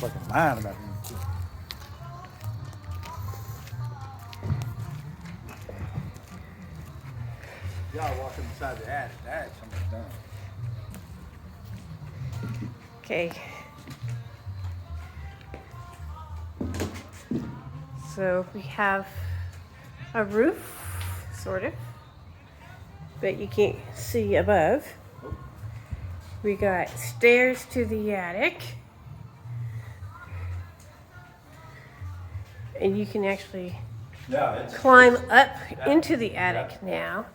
fucking lying about this. Y'all walking inside the attic. The attic's almost done. Okay. So we have a roof, sort of, but you can't see above. We got stairs to the attic. And you can actually climb up into the attic now.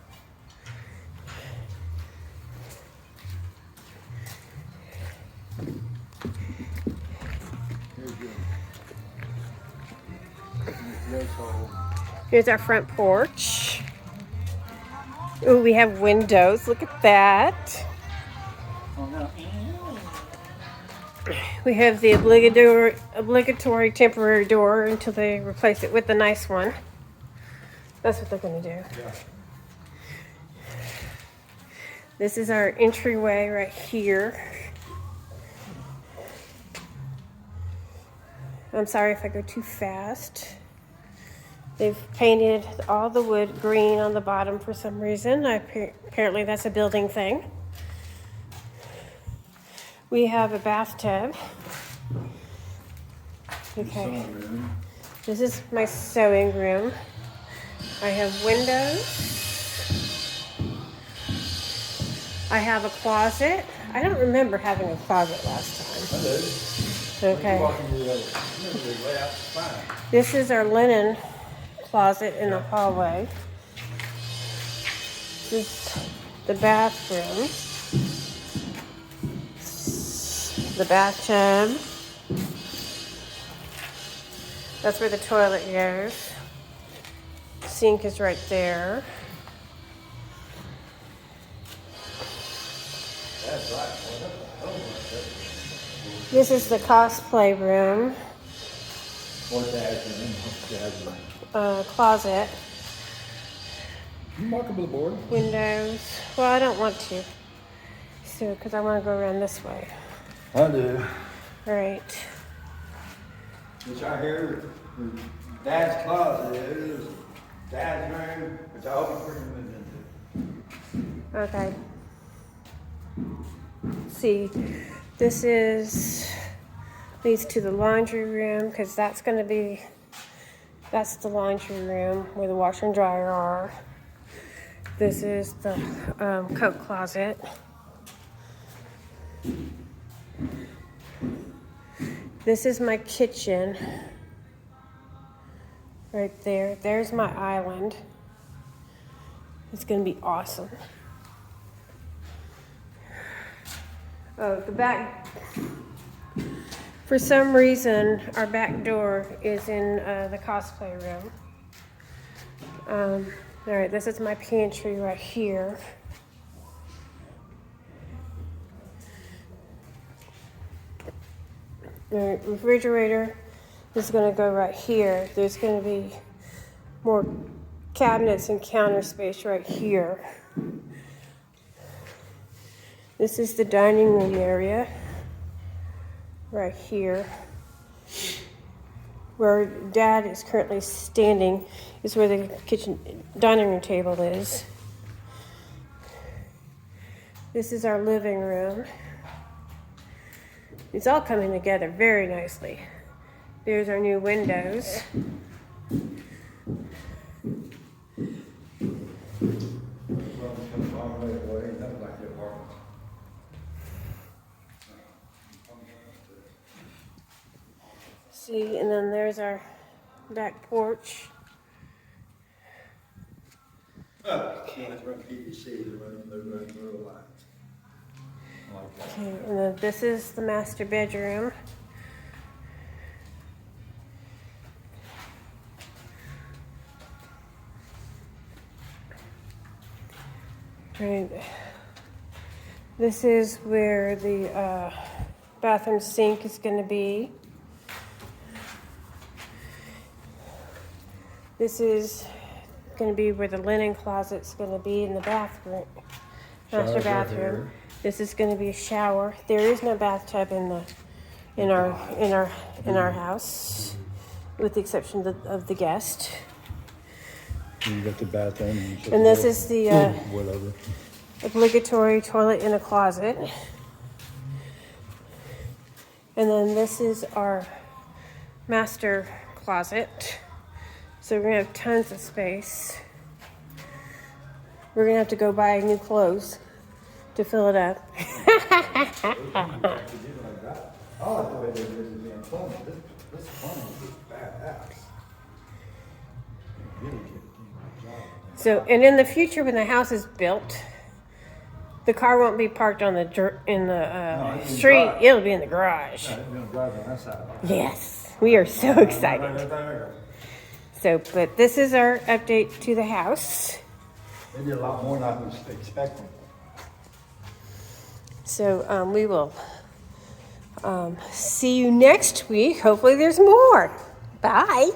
Here's our front porch. Oh, we have windows. Look at that. We have the obligatory temporary door until they replace it with a nice one. That's what they're going to do. Yeah. This is our entryway right here. I'm sorry if I go too fast. They've painted all the wood green on the bottom for some reason. Apparently that's a building thing. We have a bathtub. Okay. This is my sewing room. I have windows. I have a closet. I don't remember having a closet last time. I do. Okay. This This is our linen closet in the hallway. This is the bathroom. The bathtub. That's where the toilet goes. Sink is right there. That's right. This is the cosplay room. What's that? Closet. You walk up with the board. Windows. Well, I don't want to. So, because I want to go around this way. I do. All right. This right here, Dad's closet is Dad's room, which I hope you bring him into. Okay. See, this leads to the laundry room because that's the laundry room where the washer and dryer are. This is the coat closet. This is my kitchen. Right there. There's my island. It's going to be awesome. Oh, the back. For some reason, our back door is in the cosplay room. All right, this is my pantry right here. The refrigerator is going to go right here. There's going to be more cabinets and counter space right here. This is the dining room area right here. Where Dad is currently standing is where the dining room table is. This is our living room. It's all coming together very nicely. There's our new windows. See, and then there's our back porch. Okay, that's right. You see the running lights. Okay, and then this is the master bedroom. Right. This is where the bathroom sink is going to be. This is going to be where the linen closet's going to be in the bathroom, master bathroom. This is going to be a shower. There is no bathtub in the in our house, with the exception of the guest. You got the bathroom. And this is the whatever. obligatory toilet in a closet. And then this is our master closet. So we're gonna have tons of space. We're gonna have to go buy new clothes to fill it up. I like the way they did the plumbing. This plumbing is badass. Really good job. So, and in the future, when the house is built, the car won't be parked on the No, it's in the street. garage. It'll be in the garage. Yeah, they're gonna drive on that side. Yes, we are so excited. So, but this is our update to the house. They did a lot more than I was expecting. So we will see you next week. Hopefully there's more. Bye.